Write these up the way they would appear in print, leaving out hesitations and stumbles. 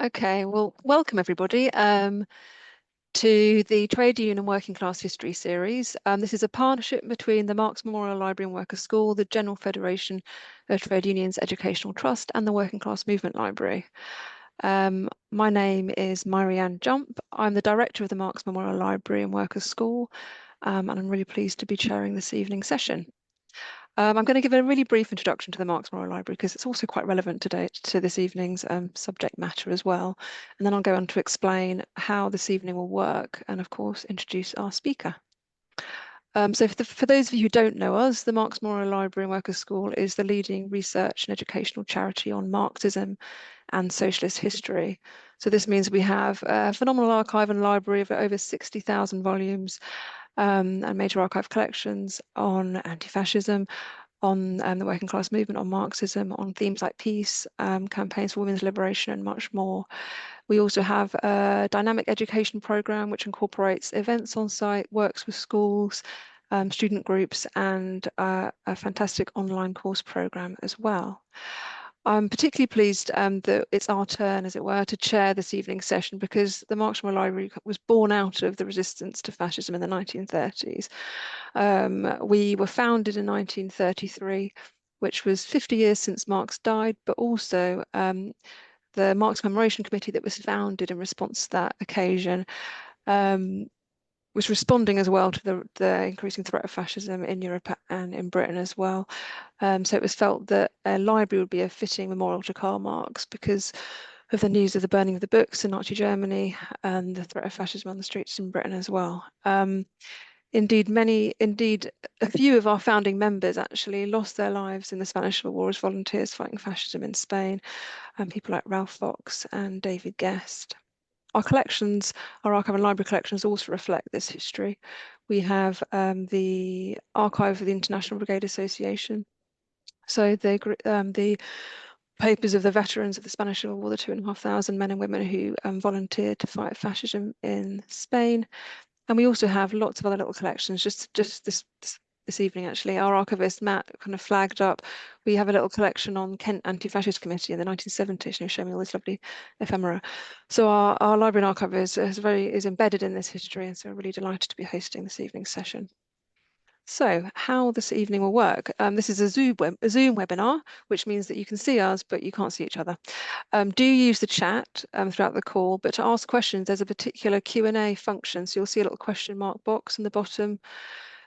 Okay, well, welcome everybody to the Trade Union and Working Class History series. This is a partnership between the Marx Memorial Library and Workers' School, the General Federation of Trade Unions Educational Trust, and the Working Class Movement Library. My name is Marianne Jump. I'm the director of the Marx Memorial Library and Workers' School, and I'm really pleased to be chairing this evening's session. I'm going to give a really brief introduction to the Marx Memorial Library because it's also quite relevant today to this evening's subject matter as well. And then I'll go on to explain how this evening will work and, of course, introduce our speaker. So for those of you who don't know us, the Marx Memorial Library and Workers' School is the leading research and educational charity on Marxism and socialist history. So this means we have a phenomenal archive and library of over 60,000 volumes and major archive collections on anti-fascism, on the working class movement, on Marxism, on themes like peace, campaigns for women's liberation, and much more. We also have a dynamic education program which incorporates events on site, works with schools, student groups, and a fantastic online course program as well. I'm particularly pleased that it's our turn, as it were, to chair this evening's session because the Marx Memorial Library was born out of the resistance to fascism in the 1930s. We were founded in 1933, which was 50 years since Marx died, but also the Marx Commemoration Committee that was founded in response to that occasion was responding as well to the increasing threat of fascism in Europe and in Britain as well. So it was felt that a library would be a fitting memorial to Karl Marx because of the news of the burning of the books in Nazi Germany and the threat of fascism on the streets in Britain as well. Indeed, a few of our founding members actually lost their lives in the Spanish Civil War as volunteers fighting fascism in Spain, and people like Ralph Fox and David Guest. Our collections, our archive and library collections also reflect this history. We have the archive of the International Brigade Association. So the papers of the veterans of the Spanish Civil War, the 2,500 men and women who volunteered to fight fascism in Spain. And we also have lots of other little collections. Just this evening, actually, our archivist Matt kind of flagged up. We have a little collection on Kent Anti-Fascist Committee in the 1970s, and he'll show me all this lovely ephemera. So our library and archive is embedded in this history, and so we're really delighted to be hosting this evening's session. So how this evening will work. This is a Zoom webinar, which means that you can see us, but you can't see each other. Do use the chat throughout the call, but to ask questions, there's a particular Q&A function. So you'll see a little question mark box in the bottom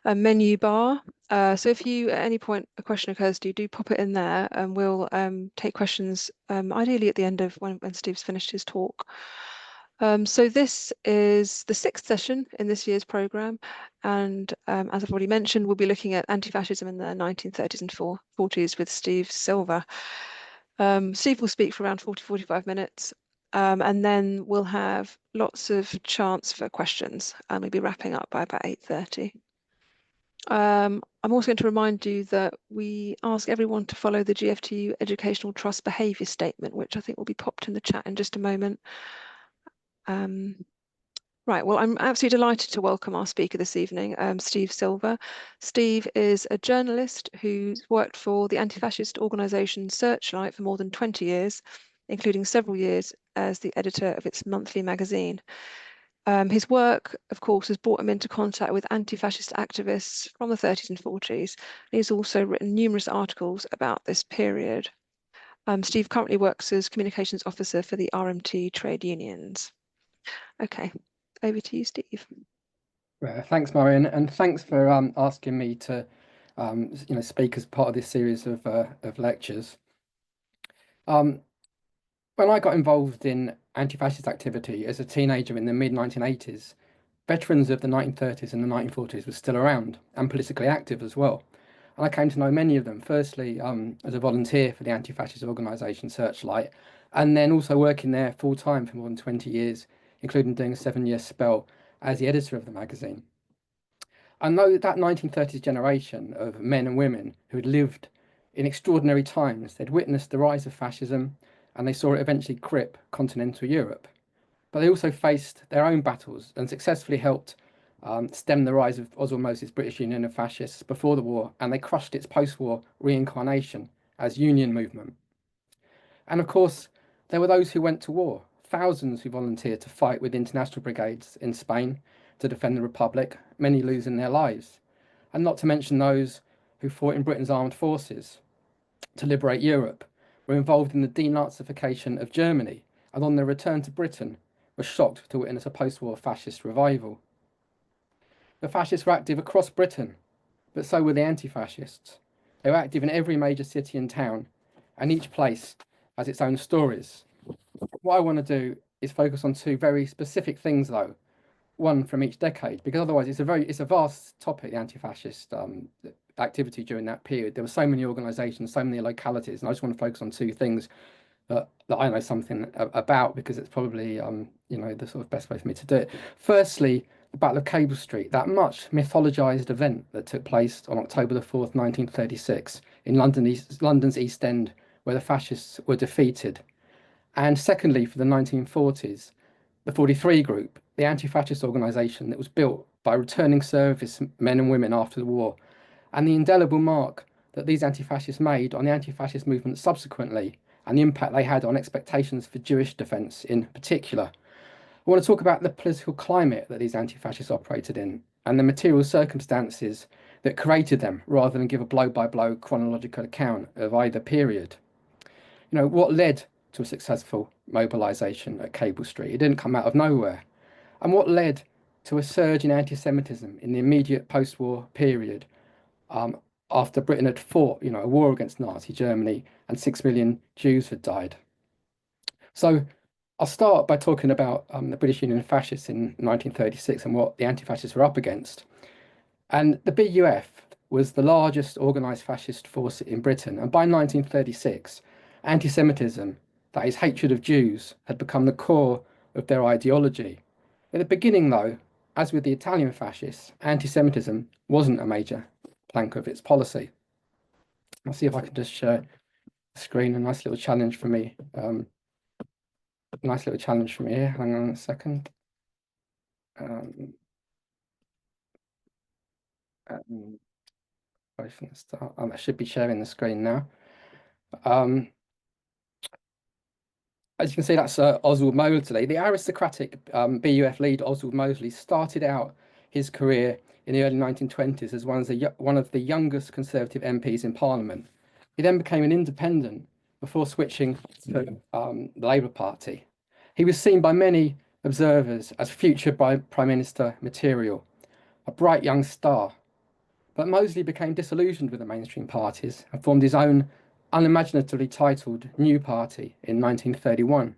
menu bar. So if you, at any point, a question occurs to you, do pop it in there and we'll take questions ideally at the end of when Steve's finished his talk. So this is the 6th session in this year's programme, and as I've already mentioned, we'll be looking at anti-fascism in the 1930s and 40s with Steve Silver. Steve will speak for around 40-45 minutes, and then we'll have lots of chance for questions, and we'll be wrapping up by about 8:30. I'm also going to remind you that we ask everyone to follow the GFTU Educational Trust Behaviour Statement, which I think will be popped in the chat in just a moment. Right, well, I'm absolutely delighted to welcome our speaker this evening, Steve Silver. Steve is a journalist who's worked for the anti-fascist organisation Searchlight for more than 20 years, including several years as the editor of its monthly magazine. His work, of course, has brought him into contact with anti-fascist activists from the 30s and 40s. He's also written numerous articles about this period. Steve currently works as communications officer for the RMT trade unions. Okay, over to you, Steve. Thanks, Marion, and thanks for asking me to, speak as part of this series of lectures. When I got involved in anti-fascist activity as a teenager in the mid-1980s, veterans of the 1930s and the 1940s were still around and politically active as well. And I came to know many of them, firstly as a volunteer for the anti-fascist organisation Searchlight, and then also working there full-time for more than 20 years, including doing a 7-year spell as the editor of the magazine. I know that 1930s generation of men and women who had lived in extraordinary times, they'd witnessed the rise of fascism and they saw it eventually grip continental Europe. But they also faced their own battles and successfully helped stem the rise of Oswald Moses' British Union of Fascists before the war, and they crushed its post-war reincarnation as Union movement. And of course, there were those who went to war, thousands who volunteered to fight with international brigades in Spain to defend the Republic, many losing their lives, and not to mention those who fought in Britain's armed forces to liberate Europe, were involved in the denazification of Germany, and on their return to Britain were shocked to witness a post-war fascist revival. The fascists were active across Britain, but so were the anti-fascists. They were active in every major city and town, and each place has its own stories. What I want to do is focus on two very specific things, though, one from each decade, because otherwise it's a vast topic, the anti-fascist activity during that period. There were so many organisations, so many localities, and I just want to focus on two things that I know something about, because it's probably the sort of best way for me to do it. Firstly, the Battle of Cable Street, that much mythologized event that took place on October the 4th, 1936, in London's East End, where the fascists were defeated. And secondly, for the 1940s, the 43 Group, the anti-fascist organisation that was built by returning service men and women after the war, and the indelible mark that these anti-fascists made on the anti-fascist movement subsequently, and the impact they had on expectations for Jewish defence in particular. I want to talk about the political climate that these anti-fascists operated in, and the material circumstances that created them, rather than give a blow-by-blow chronological account of either period. What led to a successful mobilisation at Cable Street? It didn't come out of nowhere. And what led to a surge in anti-Semitism in the immediate post-war period, after Britain had fought, a war against Nazi Germany, and 6 million Jews had died? So I'll start by talking about the British Union fascists in 1936 and what the anti-fascists were up against. And the BUF was the largest organised fascist force in Britain. And by 1936, anti-Semitism, that is, hatred of Jews, had become the core of their ideology. At the beginning, though, as with the Italian fascists, anti-Semitism wasn't a major plank of its policy. I'll see if I can just share the screen. A nice little challenge for me. Here. Hang on a second. Right from the start. I should be sharing the screen now. As you can see, that's Oswald Mosley. The aristocratic BUF leader Oswald Mosley started out his career in the early 1920s as one of the youngest Conservative MPs in Parliament. He then became an independent before switching to the Labour Party. He was seen by many observers as future Prime Minister material, a bright young star. But Mosley became disillusioned with the mainstream parties and formed his own unimaginatively titled New Party in 1931.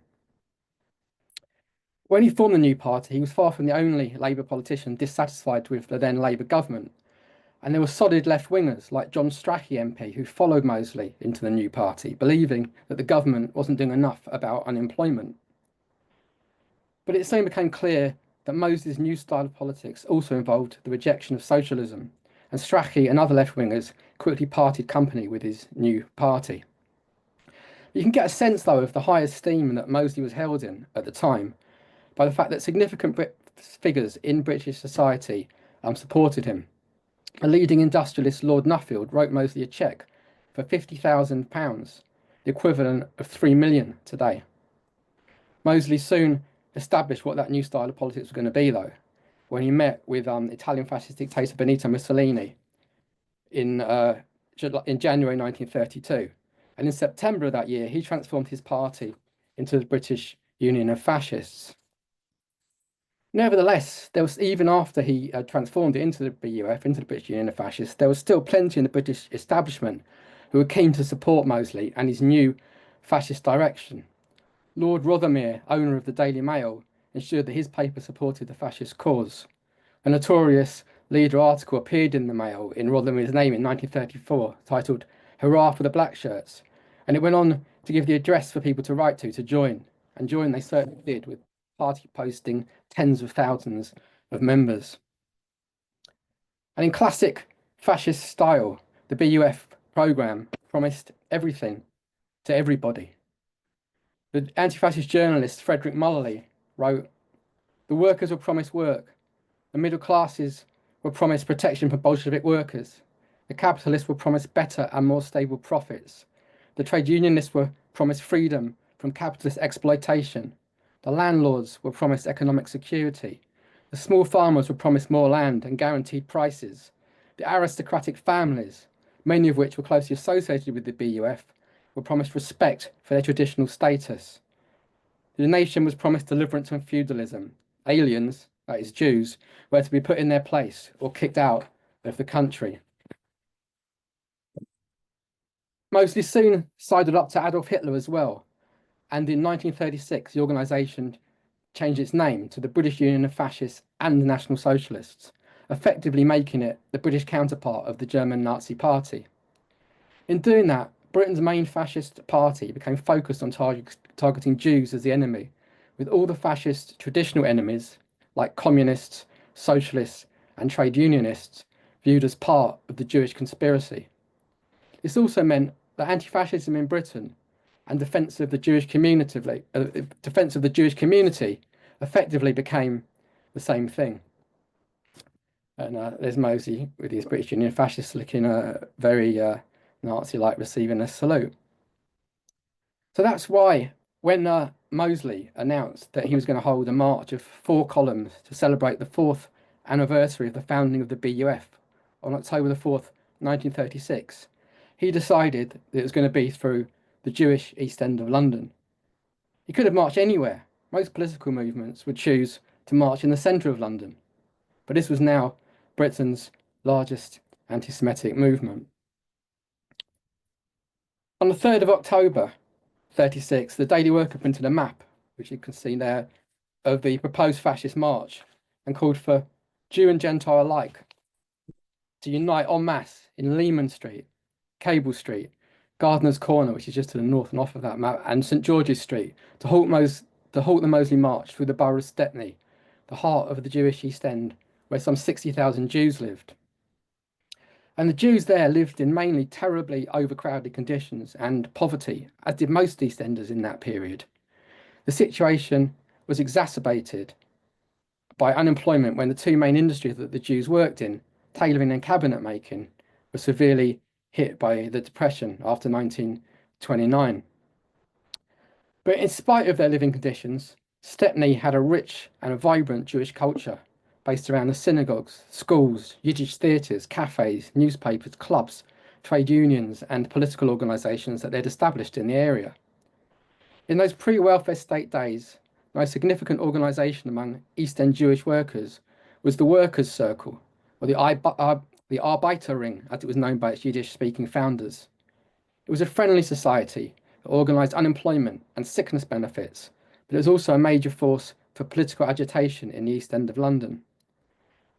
When he formed the New Party, he was far from the only Labour politician dissatisfied with the then Labour government, and there were solid left-wingers like John Strachey MP who followed Mosley into the New Party, believing that the government wasn't doing enough about unemployment. But it soon became clear that Mosley's new style of politics also involved the rejection of socialism, and Strachey and other left-wingers quickly parted company with his new party. You can get a sense, though, of the high esteem that Mosley was held in at the time by the fact that significant figures in British society supported him. A leading industrialist, Lord Nuffield, wrote Mosley a cheque for £50,000, the equivalent of 3 million today. Mosley soon established what that new style of politics was going to be, though, when he met with Italian fascist dictator Benito Mussolini in January 1932. And in September of that year, he transformed his party into the British Union of Fascists. Nevertheless, there was, even after he transformed it into the BUF, into the British Union of Fascists, there was still plenty in the British establishment who were keen to support Mosley and his new fascist direction. Lord Rothermere, owner of the Daily Mail, ensured that his paper supported the fascist cause. A notorious leader article appeared in the Mail in Rothermere's name in 1934, titled "Hurrah for the Black Shirts," and it went on to give the address for people to write to join. And join they certainly did, with party posting tens of thousands of members. And in classic fascist style, the BUF programme promised everything to everybody. The anti-fascist journalist Frederick Mullerley wrote, "The workers were promised work, the middle classes were promised protection from Bolshevik workers, the capitalists were promised better and more stable profits, the trade unionists were promised freedom from capitalist exploitation, The landlords were promised economic security. The small farmers were promised more land and guaranteed prices. The aristocratic families, many of which were closely associated with the BUF, were promised respect for their traditional status. The nation was promised deliverance from feudalism. Aliens, that is Jews, were to be put in their place or kicked out of the country. Mosley soon sided up to Adolf Hitler as well, and in 1936 the organisation changed its name to the British Union of Fascists and National Socialists, effectively making it the British counterpart of the German Nazi Party. In doing that, Britain's main fascist party became focused on targeting Jews as the enemy, with all the fascist traditional enemies, like communists, socialists, and trade unionists, viewed as part of the Jewish conspiracy. This also meant that anti-fascism in Britain and defence of the Jewish community, effectively became the same thing. And there's Mosley with his British Union fascists looking very Nazi-like, receiving a salute. So that's why when Mosley announced that he was going to hold a march of 4 columns to celebrate the 4th anniversary of the founding of the BUF on October the 4th, 1936, he decided that it was going to be through the Jewish East End of London. He could have marched anywhere. Most political movements would choose to march in the centre of London. But this was now Britain's largest anti-Semitic movement. On the 3rd of October 36, the Daily Worker printed a map, which you can see there, of the proposed fascist march and called for Jew and Gentile alike to unite en masse in Leman Street, Cable Street, Gardener's Corner, which is just to the north and off of that map, and St George's Street, to halt the Mosley March through the borough of Stepney, the heart of the Jewish East End, where some 60,000 Jews lived. And the Jews there lived in mainly terribly overcrowded conditions and poverty, as did most East Enders in that period. The situation was exacerbated by unemployment when the 2 main industries that the Jews worked in, tailoring and cabinet making, were severely hit by the Depression after 1929. But in spite of their living conditions, Stepney had a rich and a vibrant Jewish culture based around the synagogues, schools, Yiddish theatres, cafes, newspapers, clubs, trade unions, and political organisations that they'd established in the area. In those pre-welfare state days, the most significant organisation among East End Jewish workers was the Workers' Circle, or the Arbeiterring, as it was known by its Yiddish-speaking founders. It was a friendly society that organised unemployment and sickness benefits, but it was also a major force for political agitation in the East End of London.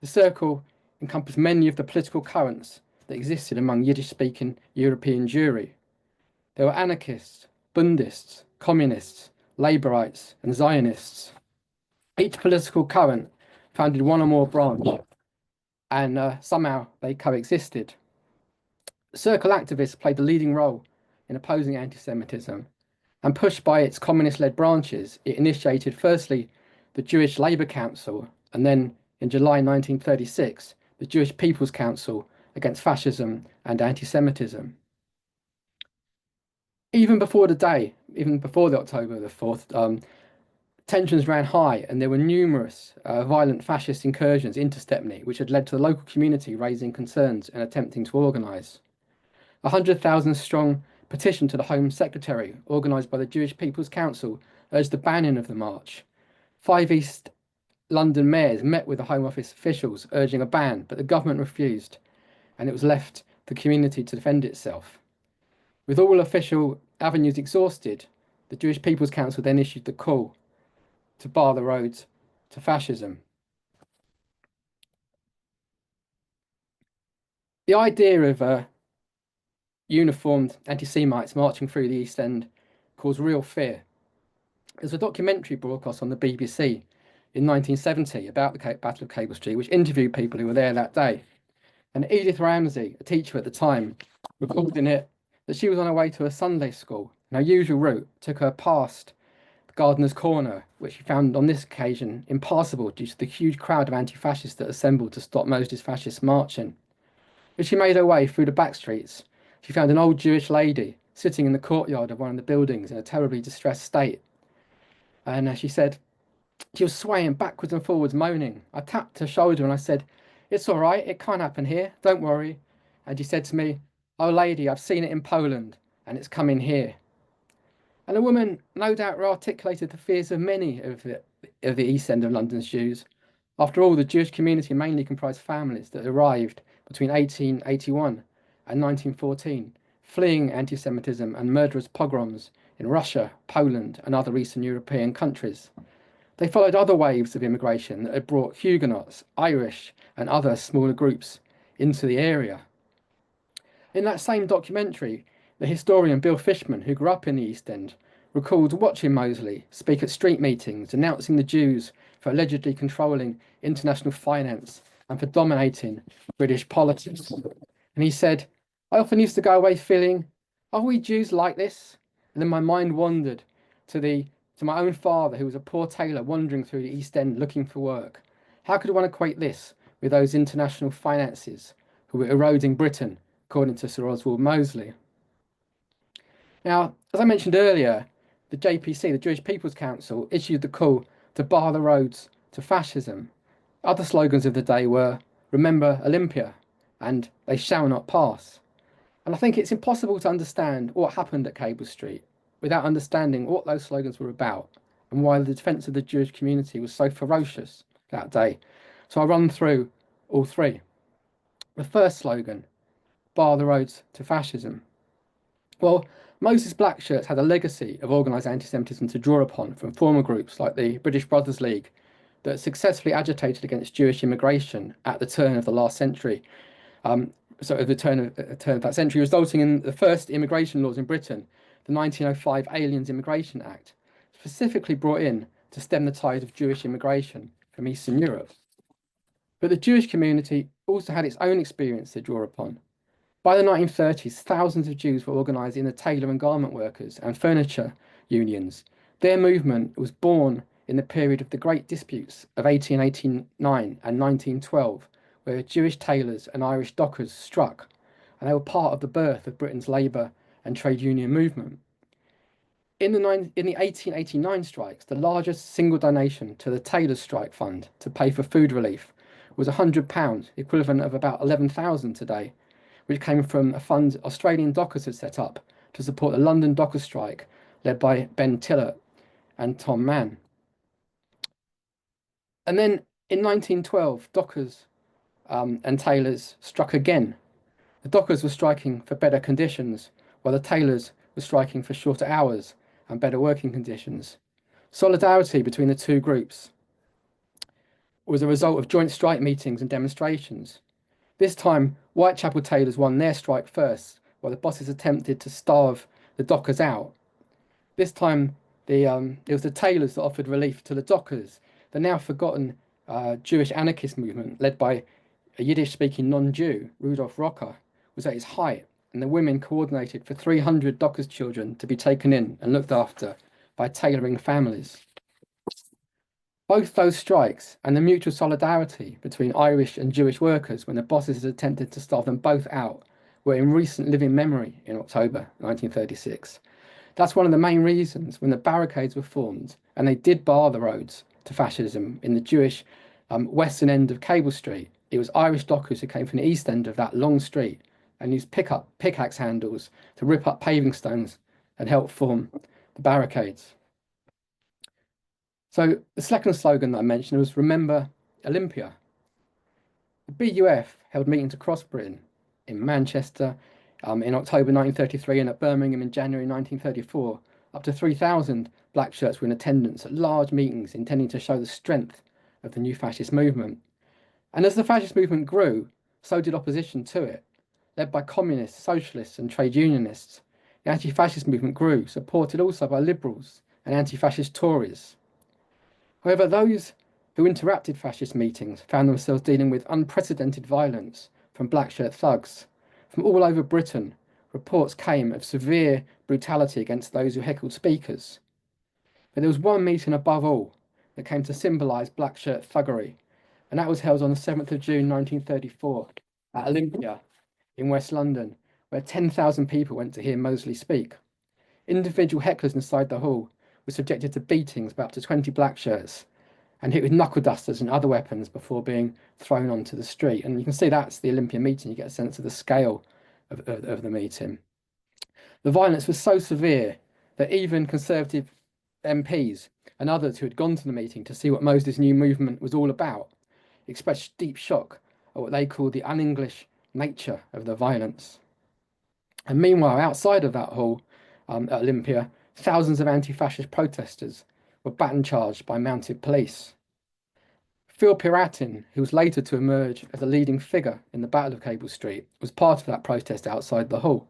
The circle encompassed many of the political currents that existed among Yiddish-speaking European Jewry. There were anarchists, Bundists, communists, Labourites, and Zionists. Each political current founded one or more branch, and somehow they coexisted. Circle activists played a leading role in opposing anti-Semitism, and pushed by its communist-led branches, it initiated firstly the Jewish Labour Council, and then in July 1936, the Jewish People's Council against fascism and anti-Semitism. Even before the October the 4th, tensions ran high, and there were numerous violent fascist incursions into Stepney, which had led to the local community raising concerns and attempting to organise. A 100,000 strong petition to the Home Secretary, organised by the Jewish People's Council, urged the banning of the march. 5 East London mayors met with the Home Office officials urging a ban, but the government refused, and it was left the community to defend itself. With all official avenues exhausted, the Jewish People's Council then issued the call to bar the roads to fascism. The idea of uniformed anti-Semites marching through the East End caused real fear. There's a documentary broadcast on the BBC in 1970 about the Battle of Cable Street, which interviewed people who were there that day. And Edith Ramsey, a teacher at the time, recalled in it that she was on her way to a Sunday school, and her usual route took her past the Gardener's Corner, which she found on this occasion impassable due to the huge crowd of anti-fascists that assembled to stop Mosley's fascist marching. As she made her way through the back streets, she found an old Jewish lady sitting in the courtyard of one of the buildings in a terribly distressed state. And she said she was swaying backwards and forwards, moaning. I tapped her shoulder and I said, "It's all right, it can't happen here, don't worry." And she said to me, "Oh, lady, I've seen it in Poland and it's coming here." And the woman no doubt articulated the fears of many of the East End of London's Jews. After all, the Jewish community mainly comprised families that arrived between 1881 and 1914, fleeing anti-Semitism and murderous pogroms in Russia, Poland, and other Eastern European countries. They followed other waves of immigration that had brought Huguenots, Irish, and other smaller groups into the area. In that same documentary, the historian Bill Fishman, who grew up in the East End, recalled watching Mosley speak at street meetings, denouncing the Jews for allegedly controlling international finance and for dominating British politics. And he said, "I often used to go away feeling, are we Jews like this?" And then my mind wandered to my own father, who was a poor tailor wandering through the East End looking for work. How could one equate this with those international finances who were eroding Britain, according to Sir Oswald Mosley? Now, as I mentioned earlier, the JPC, the Jewish People's Council, issued the call to bar the roads to fascism. Other slogans of the day were "Remember Olympia" and "They shall not pass." And I think it's impossible to understand what happened at Cable Street without understanding what those slogans were about and why the defence of the Jewish community was so ferocious that day. So I'll run through all three. The first slogan, "Bar the roads to fascism." Well, Moses Blackshirts had a legacy of organised anti-Semitism to draw upon from former groups like the British Brothers League that successfully agitated against Jewish immigration at the turn of the last century. At the turn of that century, resulting in the first immigration laws in Britain, the 1905 Aliens Immigration Act, specifically brought in to stem the tide of Jewish immigration from Eastern Europe. But the Jewish community also had its own experience to draw upon. By the 1930s, thousands of Jews were organised in the tailor and garment workers and furniture unions. Their movement was born in the period of the Great Disputes of 1889 and 1912, where Jewish tailors and Irish dockers struck, and they were part of the birth of Britain's labour and trade union movement. In the 1889 strikes, the largest single donation to the Tailors' Strike Fund to pay for food relief was £100, equivalent of about 11,000 today, which came from a fund Australian dockers had set up to support the London dockers strike led by Ben Tillett and Tom Mann. And then in 1912, dockers and tailors struck again. The dockers were striking for better conditions, while the tailors were striking for shorter hours and better working conditions. Solidarity between the two groups was a result of joint strike meetings and demonstrations. This time, Whitechapel tailors won their strike first, while the bosses attempted to starve the dockers out. This time, it was the tailors that offered relief to the dockers. The now forgotten Jewish anarchist movement, led by a Yiddish-speaking non-Jew, Rudolf Rocker, was at its height, and the women coordinated for 300 dockers' children to be taken in and looked after by tailoring families. Both those strikes and the mutual solidarity between Irish and Jewish workers when the bosses attempted to starve them both out were in recent living memory in October 1936. That's one of the main reasons when the barricades were formed and they did bar the roads to fascism in the Jewish western end of Cable Street. It was Irish dockers who came from the east end of that long street and used pickaxe handles to rip up paving stones and help form the barricades. So the second slogan that I mentioned was "Remember Olympia." The BUF held meetings across Britain, in Manchester in October 1933 and at Birmingham in January 1934. Up to 3,000 black shirts were in attendance at large meetings intending to show the strength of the new fascist movement. And as the fascist movement grew, so did opposition to it. Led by communists, socialists and trade unionists, the anti-fascist movement grew, supported also by liberals and anti-fascist Tories. However, those who interrupted fascist meetings found themselves dealing with unprecedented violence from black shirt thugs. From all over Britain, reports came of severe brutality against those who heckled speakers. But there was one meeting above all that came to symbolise black shirt thuggery, and that was held on the 7th of June 1934 at Olympia in West London, where 10,000 people went to hear Mosley speak. Individual hecklers inside the hall was subjected to beatings by up to 20 black shirts and hit with knuckle dusters and other weapons before being thrown onto the street. And you can see that's the Olympia meeting. You get a sense of the scale of the meeting. The violence was so severe that even Conservative MPs and others who had gone to the meeting to see what Moses' new movement was all about expressed deep shock at what they called the un-English nature of the violence. And meanwhile, outside of that hall at Olympia, thousands of anti-fascist protesters were baton charged by mounted police. Phil Piratin, who was later to emerge as a leading figure in the Battle of Cable Street, was part of that protest outside the hall.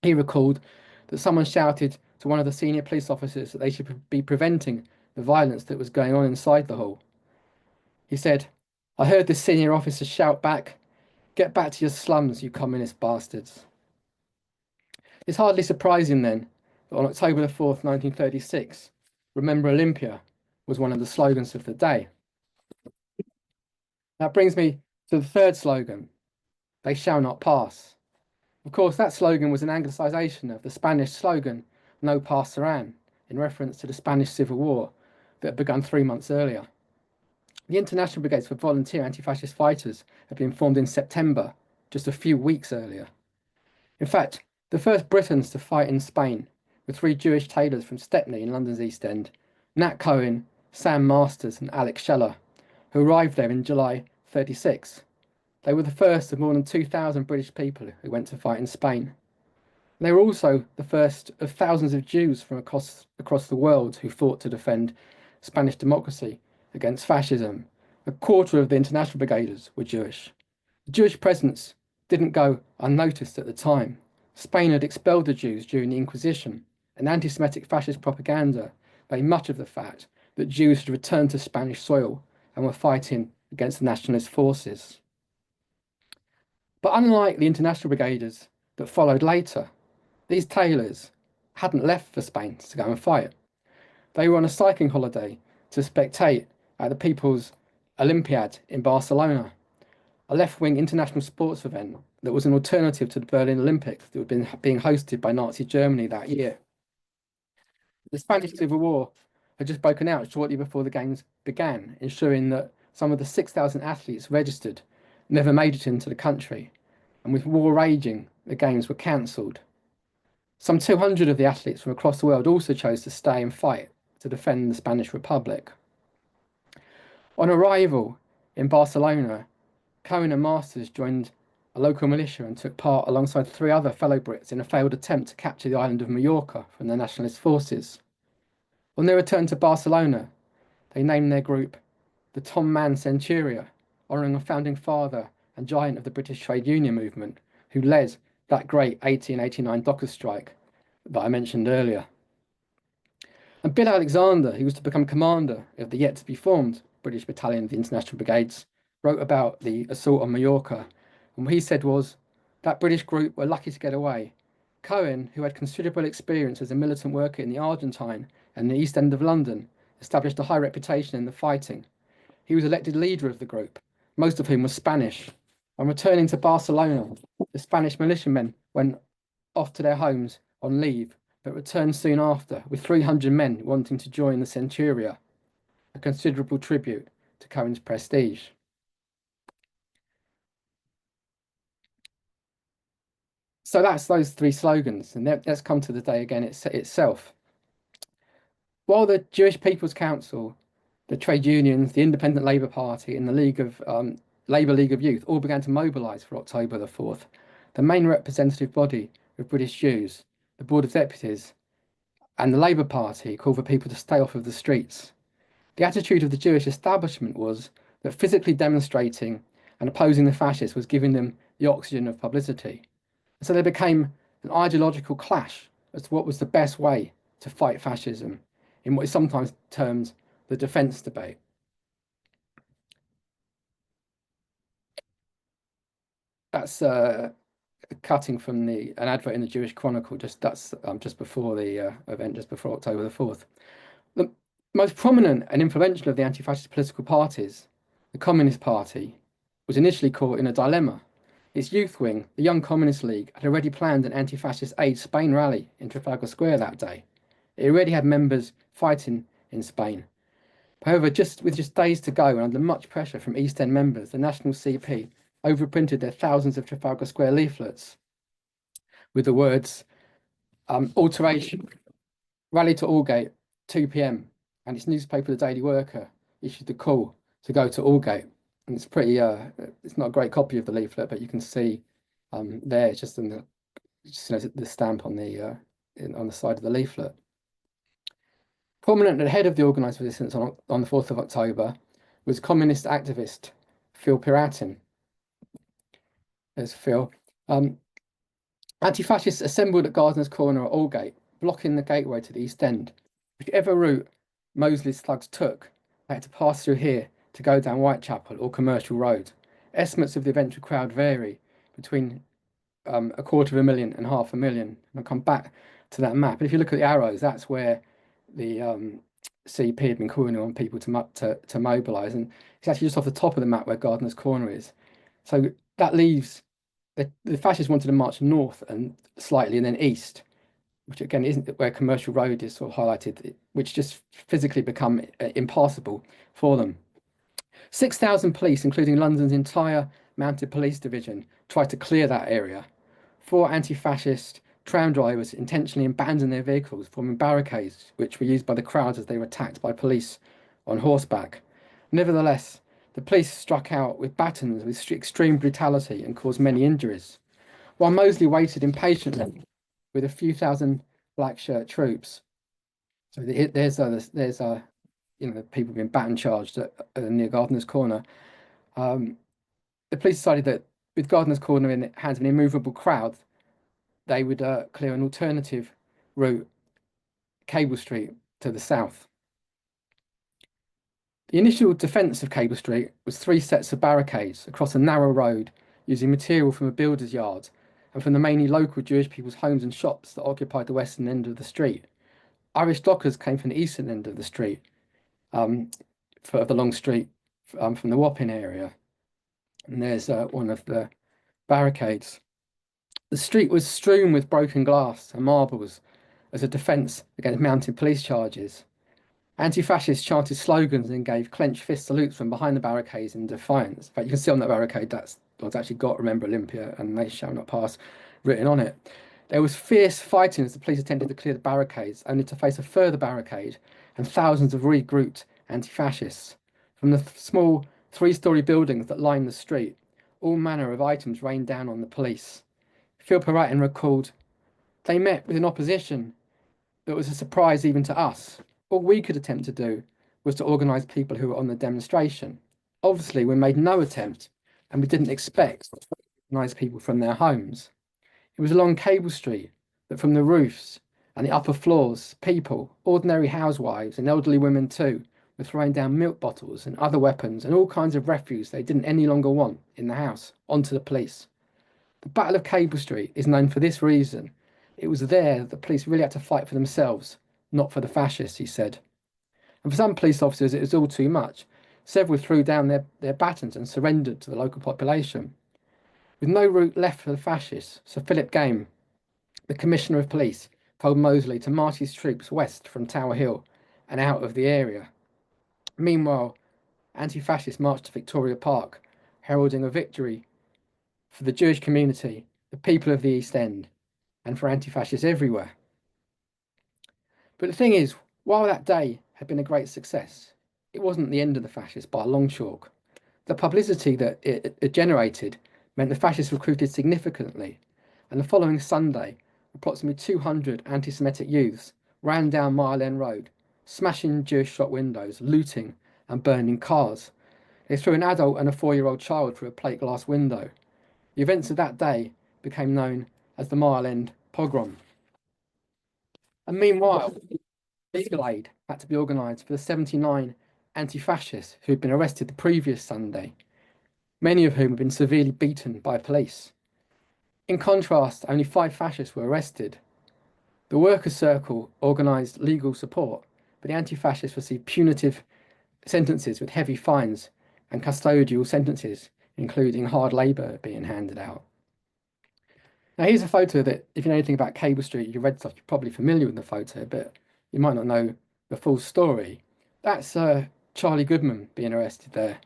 He recalled that someone shouted to one of the senior police officers that they should be preventing the violence that was going on inside the hall. He said, "I heard this senior officer shout back, 'Get back to your slums, you communist bastards.'" It's hardly surprising then that on October the 4th, 1936, "Remember Olympia" was one of the slogans of the day. That brings me to the third slogan, "They shall not pass." Of course, that slogan was an anglicisation of the Spanish slogan, "No pasarán," in reference to the Spanish Civil War that had begun 3 months earlier. The International Brigades for Volunteer Anti-Fascist Fighters had been formed in September, just a few weeks earlier. In fact, the first Britons to fight in Spain were three Jewish tailors from Stepney in London's East End, Nat Cohen, Sam Masters and Alex Scheller, who arrived there in July 36. They were the first of more than 2,000 British people who went to fight in Spain. They were also the first of thousands of Jews from across the world who fought to defend Spanish democracy against fascism. A quarter of the International Brigaders were Jewish. The Jewish presence didn't go unnoticed at the time. Spain had expelled the Jews during the Inquisition, and anti-Semitic fascist propaganda made much of the fact that Jews had returned to Spanish soil and were fighting against the nationalist forces. But unlike the International Brigaders that followed later, these tailors hadn't left for Spain to go and fight. They were on a cycling holiday to spectate at the People's Olympiad in Barcelona, a left-wing international sports event that was an alternative to the Berlin Olympics that had been being hosted by Nazi Germany that year. The Spanish Civil War had just broken out shortly before the Games began, ensuring that some of the 6,000 athletes registered never made it into the country, and with war raging, the Games were cancelled. Some 200 of the athletes from across the world also chose to stay and fight to defend the Spanish Republic. On arrival in Barcelona, Cohen and Masters joined a local militia and took part alongside three other fellow Brits in a failed attempt to capture the island of Mallorca from the nationalist forces. On their return to Barcelona, they named their group the Tom Mann Centuria, honouring a founding father and giant of the British trade union movement who led that great 1889 dockers strike that I mentioned earlier. And Bill Alexander, who was to become commander of the yet-to-be-formed British Battalion of the International Brigades, wrote about the assault on Mallorca, and what he said was, "That British group were lucky to get away. Cohen, who had considerable experience as a militant worker in the Argentine and the East End of London, established a high reputation in the fighting. He was elected leader of the group, most of whom were Spanish. On returning to Barcelona, the Spanish militiamen went off to their homes on leave, but returned soon after, with 300 men wanting to join the Centuria, a considerable tribute to Cohen's prestige." So that's those three slogans, and let's come to the day again itself. While the Jewish People's Council, the trade unions, the Independent Labour Party, and the Labour League of Youth all began to mobilise for October the 4th, the main representative body of British Jews, the Board of Deputies, and the Labour Party called for people to stay off of the streets. The attitude of the Jewish establishment was that physically demonstrating and opposing the fascists was giving them the oxygen of publicity. So there became an ideological clash as to what was the best way to fight fascism in what is sometimes termed the defence debate. That's cutting from an advert in the Jewish Chronicle. Just before the event, just before October the 4th. The most prominent and influential of the anti-fascist political parties, the Communist Party, was initially caught in a dilemma. Its youth wing, the Young Communist League, had already planned an anti-fascist Aid Spain rally in Trafalgar Square that day. It already had members fighting in Spain. However, with just days to go and under much pressure from East End members, the National CP overprinted their thousands of Trafalgar Square leaflets with the words alteration, rally to Aldgate, 2 p.m. And its newspaper, the Daily Worker, issued the call to go to Aldgate. And it's not a great copy of the leaflet, but you can see there just in the stamp on on the side of the leaflet. Prominent at the head of the organised resistance on the 4th of October was communist activist Phil Piratin. There's Phil. Anti-fascists assembled at Gardener's Corner at Aldgate, blocking the gateway to the East End. Whichever route Mosley's thugs took, they had to pass through here to go down Whitechapel or Commercial Road. Estimates of the eventual crowd vary between 250,000 and 500,000. And I'll come back to that map. But if you look at the arrows, that's where the CP had been calling on people to mobilise. And it's actually just off the top of the map where Gardener's Corner is. So that leaves the fascists wanted to march north and slightly and then east, which again isn't where Commercial Road is sort of highlighted, which just physically become impassable for them. 6,000 police, including London's entire mounted police division, tried to clear that area. 4 anti-fascist tram drivers intentionally abandoned their vehicles, forming barricades, which were used by the crowds as they were attacked by police on horseback. Nevertheless, the police struck out with batons with extreme brutality and caused many injuries, while Mosley waited impatiently with a few thousand black shirt troops. So there's people being baton charged near Gardener's Corner. The police decided that with Gardener's Corner in the hands of an immovable crowd, they would clear an alternative route, Cable Street, to the south. The initial defence of Cable Street was 3 sets of barricades across a narrow road using material from a builder's yard and from the mainly local Jewish people's homes and shops that occupied the western end of the street. Irish dockers came from the eastern end of the street, for the long street from the Wapping area. And there's one of the barricades. The street was strewn with broken glass and marbles as a defence against mounted police charges. Anti-fascists chanted slogans and gave clenched fist salutes from behind the barricades in defiance. In fact, you can see on that barricade that's actually got "Remember Olympia" and "They shall not pass" written on it. There was fierce fighting as the police attempted to clear the barricades, only to face a further barricade and thousands of regrouped anti-fascists. From the small 3-storey buildings that lined the street, all manner of items rained down on the police. Phil Piratin recalled, "They met with an opposition that was a surprise even to us. All we could attempt to do was to organise people who were on the demonstration. Obviously, we made no attempt, and we didn't expect to organise people from their homes. It was along Cable Street that from the roofs and the upper floors, people, ordinary housewives and elderly women too, were throwing down milk bottles and other weapons and all kinds of refuse they didn't any longer want in the house onto the police. The Battle of Cable Street is known for this reason. It was there that the police really had to fight for themselves, not for the fascists," he said. And for some police officers, it was all too much. Several threw down their batons and surrendered to the local population. With no route left for the fascists, Sir Philip Game, the Commissioner of Police, told Mosley to march his troops west from Tower Hill and out of the area. Meanwhile, anti-fascists marched to Victoria Park, heralding a victory for the Jewish community, the people of the East End, and for anti-fascists everywhere. But the thing is, while that day had been a great success, it wasn't the end of the fascists by a long chalk. The publicity that it generated meant the fascists recruited significantly, and the following Sunday, approximately 200 anti-Semitic youths ran down Mile End Road, smashing Jewish shop windows, looting and burning cars. They threw an adult and a 4-year-old child through a plate glass window. The events of that day became known as the Mile End Pogrom. And meanwhile, legal aid had to be organised for the 79 anti-fascists who had been arrested the previous Sunday, many of whom had been severely beaten by police. In contrast, only 5 fascists were arrested. The Workers' Circle organised legal support, but the anti-fascists received punitive sentences with heavy fines and custodial sentences, including hard labour being handed out. Now here's a photo that, if you know anything about Cable Street, you read stuff, you're probably familiar with the photo, but you might not know the full story. That's Charlie Goodman being arrested there.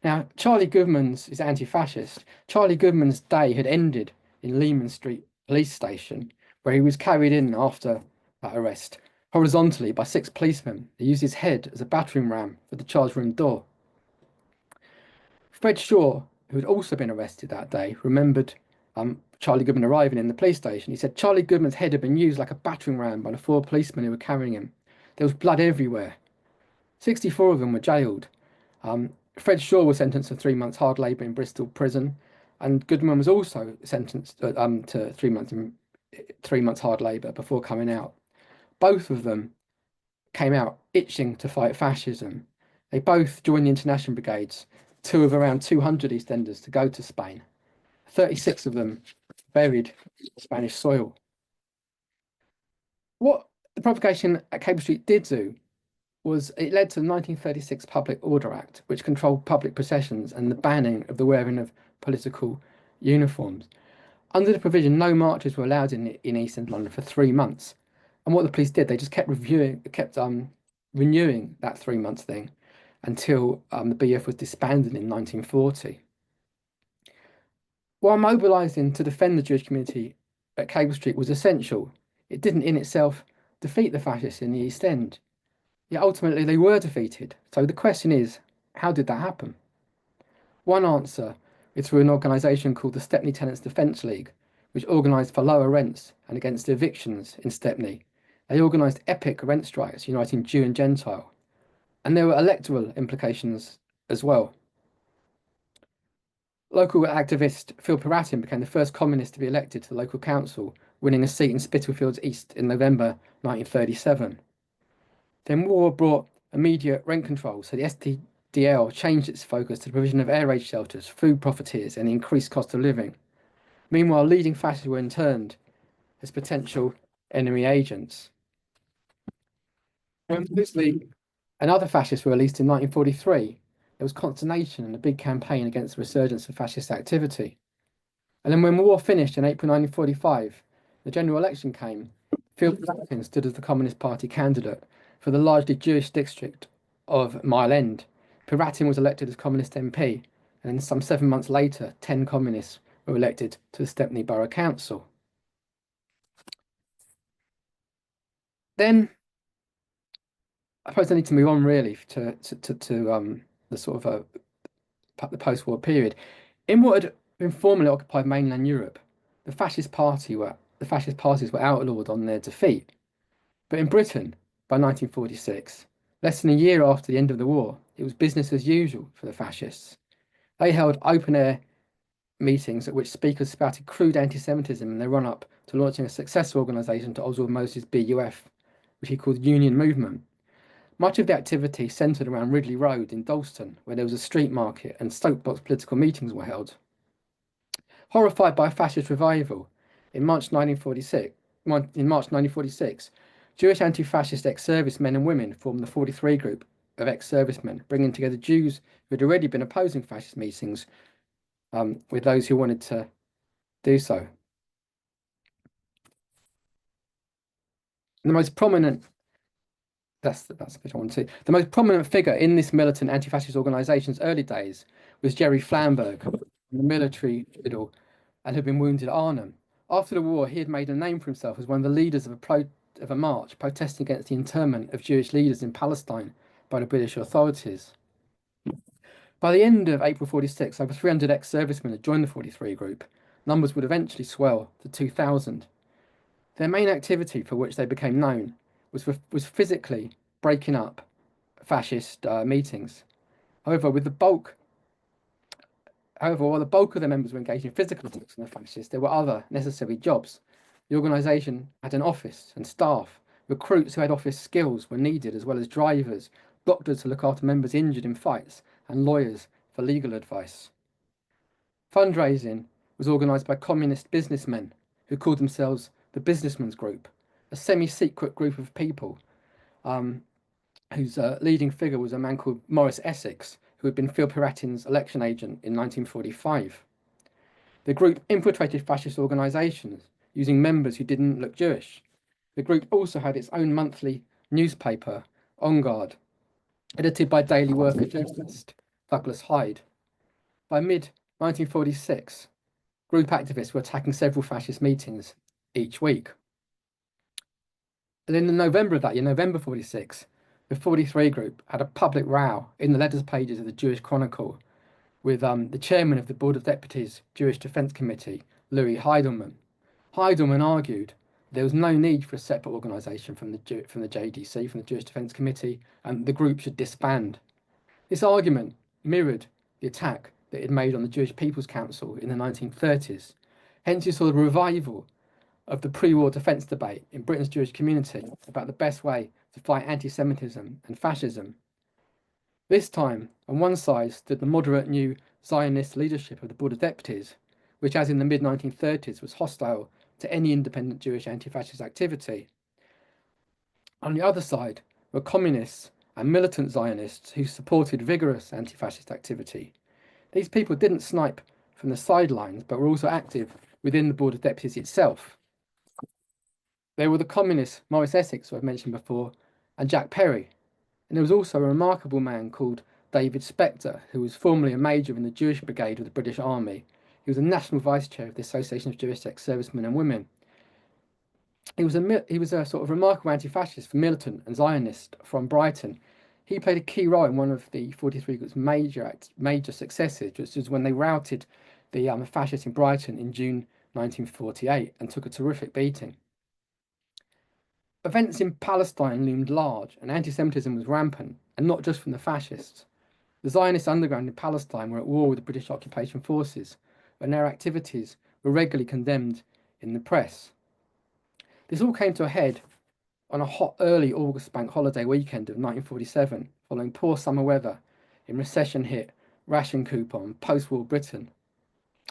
Now, Charlie Goodman's is anti-fascist. Charlie Goodman's day had ended in Lehman Street police station, where he was carried in after that arrest, horizontally by 6 policemen. They used his head as a battering ram for the charge room door. Fred Shaw, who had also been arrested that day, remembered Charlie Goodman arriving in the police station. He said Charlie Goodman's head had been used like a battering ram by the 4 policemen who were carrying him. There was blood everywhere. 64 of them were jailed. Fred Shaw was sentenced to 3 months hard labour in Bristol prison, and Goodman was also sentenced to 3 months hard labour before coming out. Both of them came out itching to fight fascism. They both joined the international brigades, 2 of around 200 EastEnders to go to Spain. 36 of them buried in Spanish soil. What the provocation at Cable Street did do was it led to the 1936 Public Order Act, which controlled public processions and the banning of the wearing of political uniforms. Under the provision, no marches were allowed in East End London for 3 months. And what the police did, they just kept renewing that 3 months thing until the BF was disbanded in 1940. While mobilising to defend the Jewish community at Cable Street was essential, it didn't in itself defeat the fascists in the East End. Yet ultimately they were defeated. So the question is, how did that happen? One answer is through an organisation called the Stepney Tenants Defence League, which organised for lower rents and against evictions in Stepney. They organised epic rent strikes uniting Jew and Gentile. And there were electoral implications as well. Local activist Phil Piratin became the first communist to be elected to the local council, winning a seat in Spitalfields East in November 1937. Then war brought immediate rent control, so the SDL changed its focus to the provision of air raid shelters, food profiteers, and the increased cost of living. Meanwhile, leading fascists were interned as potential enemy agents. When Mosley and other fascists were released in 1943, there was consternation and a big campaign against the resurgence of fascist activity. And then when war finished in April 1945, the general election came. Phil Piratin stood as the Communist Party candidate for the largely Jewish district of Mile End. Piratin was elected as Communist MP, and then some 7 months later, 10 communists were elected to the Stepney Borough Council. Then, I suppose I need to move on really to the sort of the post-war period. In what had been formerly occupied mainland Europe, the fascist parties were outlawed on their defeat. But in Britain, by 1946, less than a year after the end of the war, it was business as usual for the fascists. They held open-air meetings at which speakers spouted crude anti-Semitism in their run-up to launching a successor organisation to Oswald Moses' BUF, which he called Union Movement. Much of the activity centred around Ridley Road in Dalston, where there was a street market and soapbox political meetings were held. Horrified by a fascist revival, in March 1946, Jewish anti-fascist ex-servicemen and women formed the 43 group of ex-servicemen, bringing together Jews who had already been opposing fascist meetings with those who wanted to do so. And the most prominent That's the bit I want to see. The most prominent figure in this militant anti-fascist organisation's early days was Jerry Flamberg, the military fiddle, and had been wounded at Arnhem. After the war, he had made a name for himself as one of the leaders of a march protesting against the internment of Jewish leaders in Palestine by the British authorities. By the end of April 46, over 300 ex-servicemen had joined the 43 group. Numbers would eventually swell to 2,000. Their main activity for which they became known was physically breaking up fascist meetings. However, while the bulk of their members were engaged in physical attacks on the fascists, there were other necessary jobs. The organisation had an office and staff. Recruits who had office skills were needed, as well as drivers, doctors to look after members injured in fights, and lawyers for legal advice. Fundraising was organised by communist businessmen who called themselves the Businessmen's Group, a semi-secret group of people whose leading figure was a man called Morris Essex, who had been Phil Piratin's election agent in 1945. The group infiltrated fascist organisations using members who didn't look Jewish. The group also had its own monthly newspaper, On Guard, edited by Daily Worker journalist Douglas Hyde. By mid-1946, group activists were attacking several fascist meetings each week. And in November of that year, November 46, the 43 group had a public row in the letters pages of the Jewish Chronicle with the chairman of the Board of Deputies Jewish Defence Committee, Louis Heidelman. Heidelman argued there was no need for a separate organisation from the JDC, from the Jewish Defence Committee, and the group should disband. This argument mirrored the attack that it had made on the Jewish People's Council in the 1930s. Hence, you saw the revival of the pre-war defence debate in Britain's Jewish community about the best way to fight anti-Semitism and fascism. This time, on one side stood the moderate new Zionist leadership of the Board of Deputies, which, as in the mid-1930s, was hostile to any independent Jewish anti-fascist activity. On the other side were communists and militant Zionists who supported vigorous anti-fascist activity. These people didn't snipe from the sidelines, but were also active within the Board of Deputies itself. There were the communists Maurice Essex, who I've mentioned before, and Jack Perry. And there was also a remarkable man called David Spector, who was formerly a major in the Jewish Brigade of the British Army. He was a national vice chair of the Association of Jewish Ex-Servicemen and Women. He was a sort of remarkable anti-fascist, militant and Zionist from Brighton. He played a key role in one of the 43 group's major successes, which was when they routed the fascists in Brighton in June 1948 and took a terrific beating. Events in Palestine loomed large, and anti-Semitism was rampant, and not just from the fascists. The Zionist underground in Palestine were at war with the British occupation forces, and their activities were regularly condemned in the press. This all came to a head on a hot early August bank holiday weekend of 1947, following poor summer weather in recession-hit, ration-coupon, post-war Britain.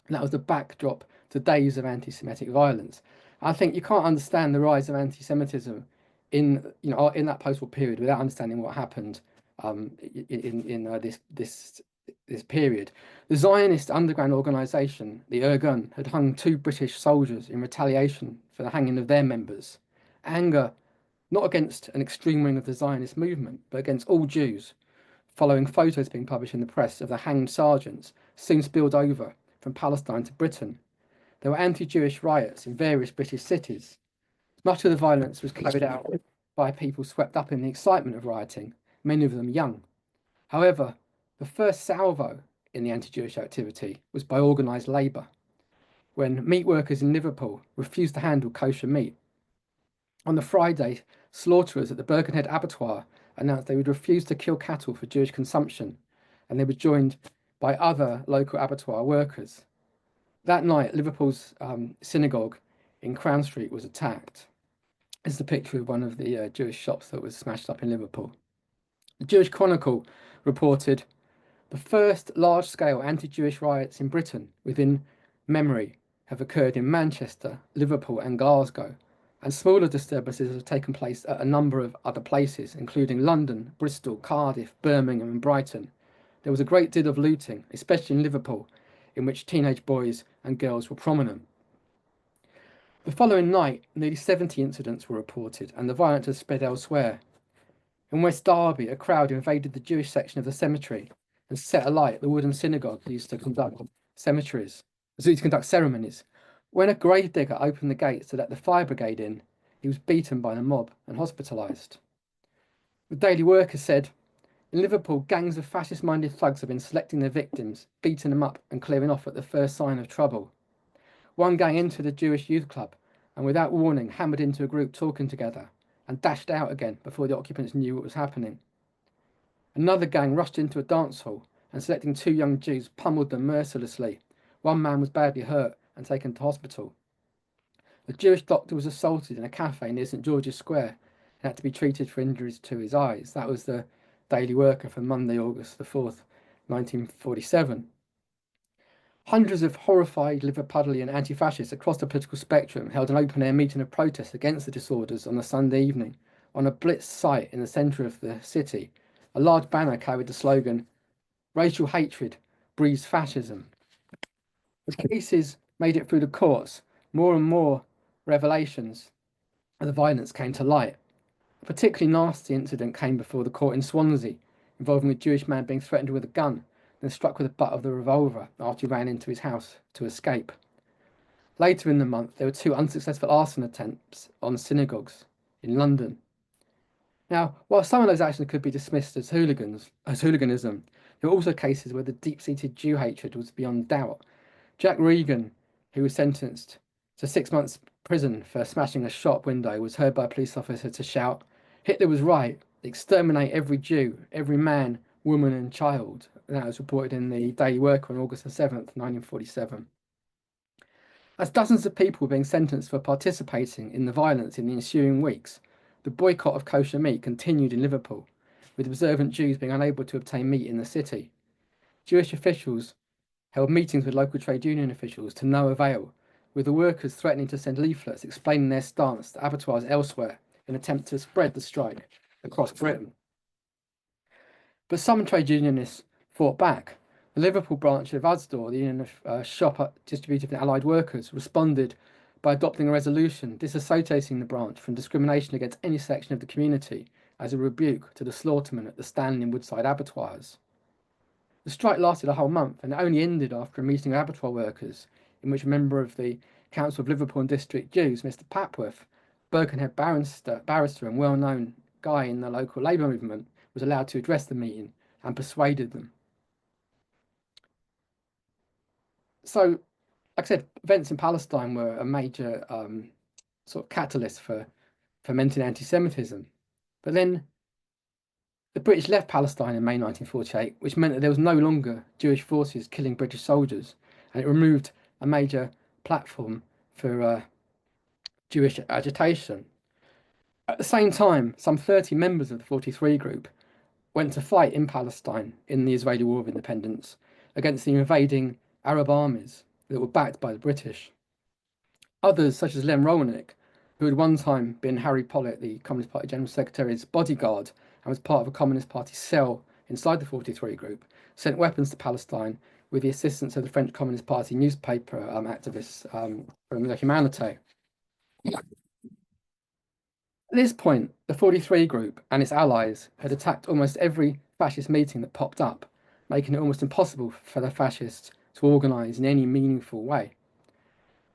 And that was the backdrop to days of anti-Semitic violence. I think you can't understand the rise of anti-Semitism in that post-war period without understanding what happened in this period. The Zionist underground organisation, the Irgun, had hung 2 British soldiers in retaliation for the hanging of their members. Anger not against an extreme wing of the Zionist movement, but against all Jews, following photos being published in the press of the hanged sergeants, soon spilled over from Palestine to Britain. There were anti-Jewish riots in various British cities. Much of the violence was carried out by people swept up in the excitement of rioting, many of them young. However, the first salvo in the anti-Jewish activity was by organised labour, when meat workers in Liverpool refused to handle kosher meat. On the Friday, slaughterers at the Birkenhead abattoir announced they would refuse to kill cattle for Jewish consumption, and they were joined by other local abattoir workers. That night, Liverpool's synagogue in Crown Street was attacked. This is a picture of one of the Jewish shops that was smashed up in Liverpool. The Jewish Chronicle reported the first large-scale anti-Jewish riots in Britain within memory have occurred in Manchester, Liverpool and Glasgow, and smaller disturbances have taken place at a number of other places, including London, Bristol, Cardiff, Birmingham and Brighton. There was a great deal of looting, especially in Liverpool, in which teenage boys and girls were prominent. The following night, nearly 70 incidents were reported, and the violence has spread elsewhere. In West Derby, a crowd invaded the Jewish section of the cemetery and set alight the wooden synagogue used to conduct ceremonies. When a gravedigger opened the gates to let the fire brigade in, he was beaten by the mob and hospitalised. The Daily Worker said, in Liverpool, gangs of fascist-minded thugs have been selecting their victims, beating them up and clearing off at the first sign of trouble. One gang entered a Jewish youth club and without warning hammered into a group talking together and dashed out again before the occupants knew what was happening. Another gang rushed into a dance hall and, selecting 2 young Jews, pummeled them mercilessly. One man was badly hurt and taken to hospital. A Jewish doctor was assaulted in a cafe near St George's Square and had to be treated for injuries to his eyes. That was the Daily Worker for Monday, August the 4th, 1947. Hundreds of horrified Liverpudlian anti-fascists across the political spectrum held an open-air meeting of protest against the disorders on a Sunday evening on a blitzed site in the centre of the city. A large banner carried the slogan, "Racial hatred breeds fascism." As cases made it through the courts, more and more revelations of the violence came to light. A particularly nasty incident came before the court in Swansea, involving a Jewish man being threatened with a gun, then struck with the butt of the revolver after he ran into his house to escape. Later in the month, there were two unsuccessful arson attempts on synagogues in London. Now, while some of those actions could be dismissed as hooliganism, there were also cases where the deep-seated Jew hatred was beyond doubt. Jack Regan, who was sentenced to 6 months prison for smashing a shop window, was heard by a police officer to shout, "Hitler was right, exterminate every Jew, every man, woman and child." And that was reported in the Daily Worker on August the 7th, 1947. As dozens of people were being sentenced for participating in the violence in the ensuing weeks, the boycott of kosher meat continued in Liverpool, with observant Jews being unable to obtain meat in the city. Jewish officials held meetings with local trade union officials to no avail, with the workers threatening to send leaflets explaining their stance to abattoirs elsewhere in an attempt to spread the strike across Britain. But some trade unionists fought back. The Liverpool branch of Usdaw, the union of shop distributive and allied workers, responded by adopting a resolution disassociating the branch from discrimination against any section of the community as a rebuke to the slaughtermen at the Stanley and Woodside abattoirs. The strike lasted a whole month and only ended after a meeting of abattoir workers, in which a member of the Council of Liverpool and District Jews, Mr. Papworth, Birkenhead barrister and well-known guy in the local labour movement, was allowed to address the meeting and persuaded them. So, like I said, events in Palestine were a major sort of catalyst for fomenting anti-Semitism. But then the British left Palestine in May 1948, which meant that there was no longer Jewish forces killing British soldiers, and it removed a major platform for Jewish agitation. At the same time, some 30 members of the 43 group went to fight in Palestine in the Israeli War of Independence against the invading Arab armies that were backed by the British. Others, such as Lem Rolnick, who had one time been Harry Pollitt, the Communist Party General Secretary's bodyguard, and was part of a Communist Party cell inside the 43 group, sent weapons to Palestine with the assistance of the French Communist Party newspaper activists from the Humanité. At this point, the 43 group and its allies had attacked almost every fascist meeting that popped up, making it almost impossible for the fascists to organise in any meaningful way.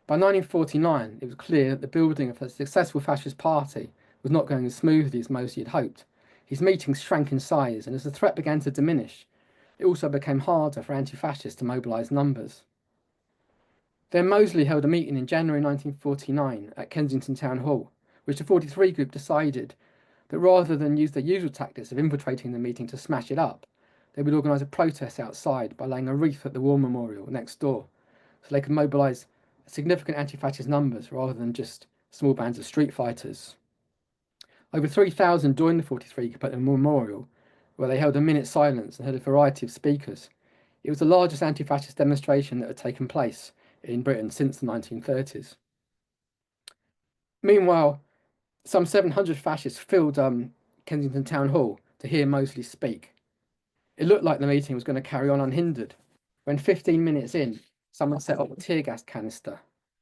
By 1949, it was clear that the building of a successful fascist party was not going as smoothly as Mosley had hoped. His meetings shrank in size, and as the threat began to diminish, it also became harder for anti-fascists to mobilise numbers. Then Mosley held a meeting in January 1949 at Kensington Town Hall, which the 43 group decided that rather than use their usual tactics of infiltrating the meeting to smash it up, they would organise a protest outside by laying a wreath at the War Memorial next door, so they could mobilise significant anti-fascist numbers rather than just small bands of street fighters. Over 3,000 joined the 43 group at the memorial, where they held a minute's silence and heard a variety of speakers. It was the largest anti-fascist demonstration that had taken place in Britain since the 1930s. Meanwhile, some 700 fascists filled Kensington Town Hall to hear Mosley speak. It looked like the meeting was going to carry on unhindered, when 15 minutes in, someone set off a tear gas canister.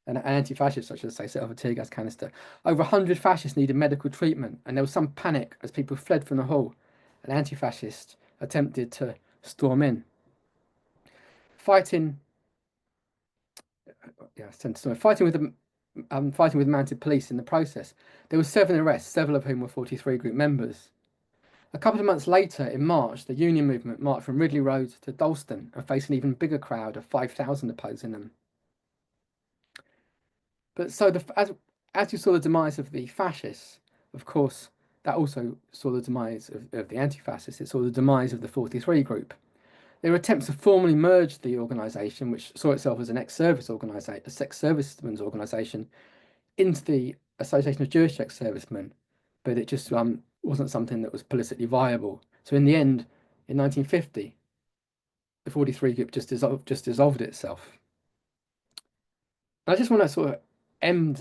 An anti-fascist, I should say, set off a tear gas canister. Over 100 fascists needed medical treatment, and there was some panic as people fled from the hall. An anti-fascist attempted to storm in. Fighting with mounted police in the process. There were 7 arrests, several of whom were 43 group members. A couple of months later, in March, the Union movement marched from Ridley Road to Dalston and faced an even bigger crowd of 5,000 opposing them. But so, as you saw the demise of the fascists, of course, that also saw the demise of the anti-fascists. It saw the demise of the 43 group. There were attempts to formally merge the organisation, which saw itself as an ex-service organisation, a sex-servicemen's organisation, into the Association of Jewish Ex-Servicemen, but it just wasn't something that was politically viable. So in the end, in 1950, the 43 group just dissolved itself. And I just want to sort of end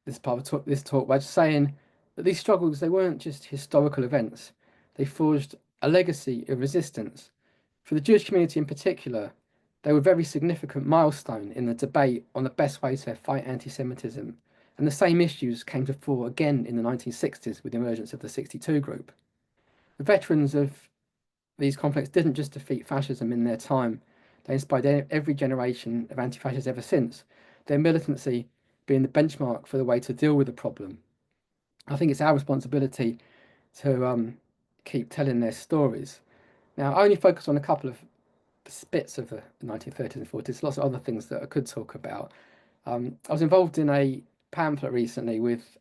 this part of this talk by just saying that these struggles, they weren't just historical events. They forged a legacy of resistance. For the Jewish community in particular, they were a very significant milestone in the debate on the best way to fight anti-Semitism And the same issues came to fore again in the 1960s with the emergence of the 62 group. The veterans of these conflicts didn't just defeat fascism in their time, they inspired every generation of anti-fascists ever since, their militancy being the benchmark for the way to deal with the problem. I think it's our responsibility to keep telling their stories. Now, I only focus on a couple of bits of the 1930s and 40s, lots of other things that I could talk about. I was involved in a pamphlet recently with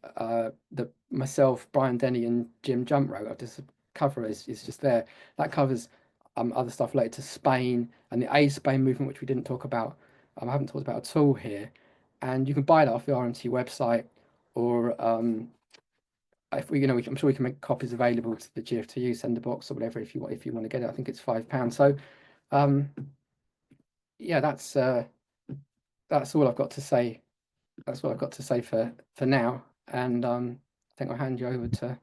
myself, Brian Denny, and Jim Jumprow. This cover is just there. That covers other stuff related to Spain and the A Spain movement, which we didn't talk about. I haven't talked about at all here. And you can buy that off the RMT website, or if we, I'm sure we can make copies available to the GFTU sender box or whatever if you want to get it. I think it's £5. So um, yeah, that's all I've got to say. That's what I've got to say for now. And I think I'll hand you over to